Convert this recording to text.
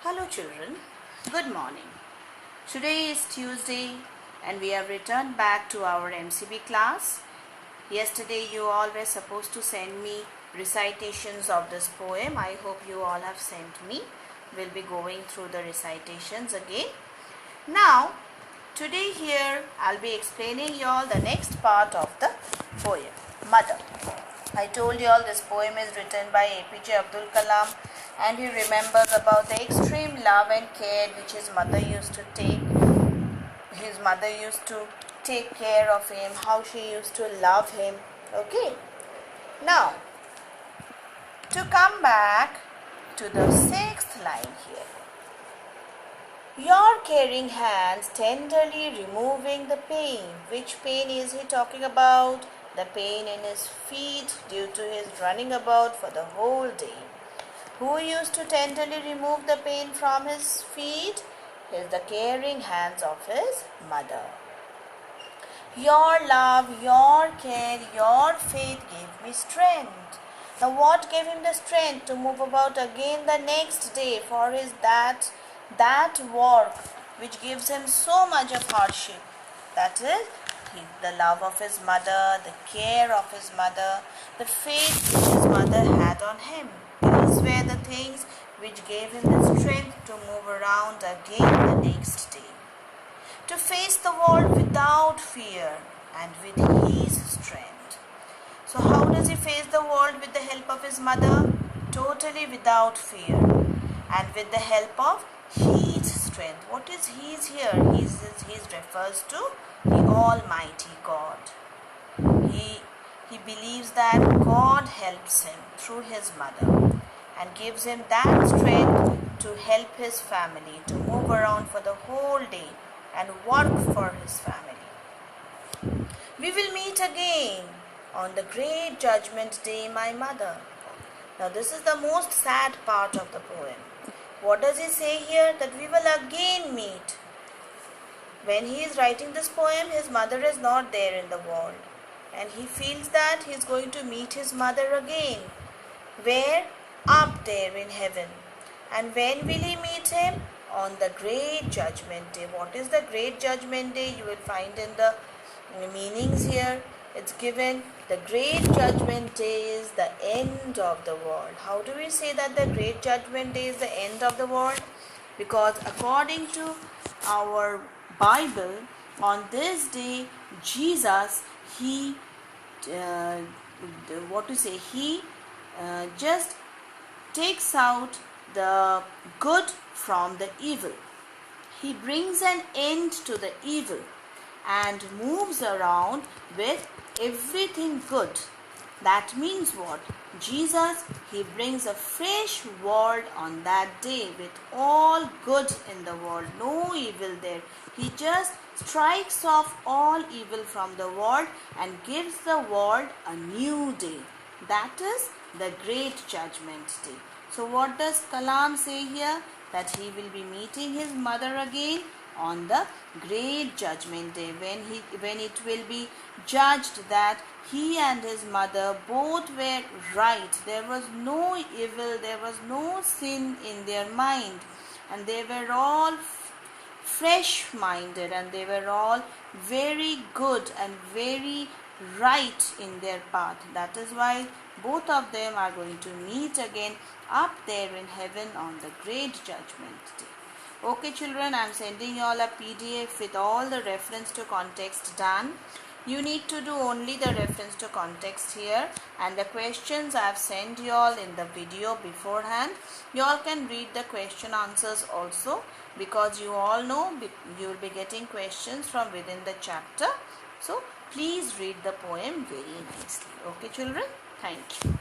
Hello children, good morning. Today is Tuesday and we have returned back to our MCB class. Yesterday you all were supposed to send me recitations of this poem. I hope you all have sent me. We'll be going through the recitations again. Now, today here I'll be explaining you all the next part of the poem, Mother. I told you all this poem is written by APJ Abdul Kalam, and he remembers about the extreme love and care which his mother used to take. His mother used to take care of him, how she used to love him. Okay. Now, to come back to the 6th line here. Your caring hands tenderly removing the pain. Which pain is he talking about? The pain in his feet due to his running about for the whole day. Who used to tenderly remove the pain from his feet? Is the caring hands of his mother. Your love, your care, your faith gave me strength. Now what gave him the strength to move about again the next day for his that work which gives him so much of hardship? That is the love of his mother, the care of his mother, the faith which his mother had on him. These were the things which gave him the strength to move around again the next day. To face the world without fear and with his strength. So how does he face the world with the help of his mother? Totally without fear and with the help of his strength. What is his here? His refers to the Almighty God. He believes that God helps him through his mother and gives him that strength to help his family, to move around for the whole day and work for his family. We will meet again on the great judgment day, my mother. Now this is the most sad part of the poem. What does he say here? That we will again meet. When he is writing this poem, his mother is not there in the world. And he feels that he is going to meet his mother again. Where? Up there in heaven. And when will he meet him? On the great judgment day. What is the great judgment day? You will find in the meanings here. It's given the great judgment day is the end of the world. How do we say that the great judgment day is the end of the world? Because according to our Bible, on this day, Jesus, he just takes out the good from the evil. He brings an end to the evil and moves around with everything good. That means what? Jesus, he brings a fresh world on that day with all good in the world, no evil there. He just strikes off all evil from the world and gives the world a new day. That is the great judgment day. So what does Kalam say here? That he will be meeting his mother again on the great judgment day, when it will be judged that he and his mother both were right. There was no evil, there was no sin in their mind, and they were all fresh minded, and they were all very good and very right in their path. That is why both of them are going to meet again up there in heaven on the great judgment day. Okay children, I am sending you all a PDF with all the reference to context done. You need to do only the reference to context here, and the questions I have sent you all in the video beforehand. You all can read the question answers also, because you all know you will be getting questions from within the chapter. So please read the poem very nicely. Okay children, thank you.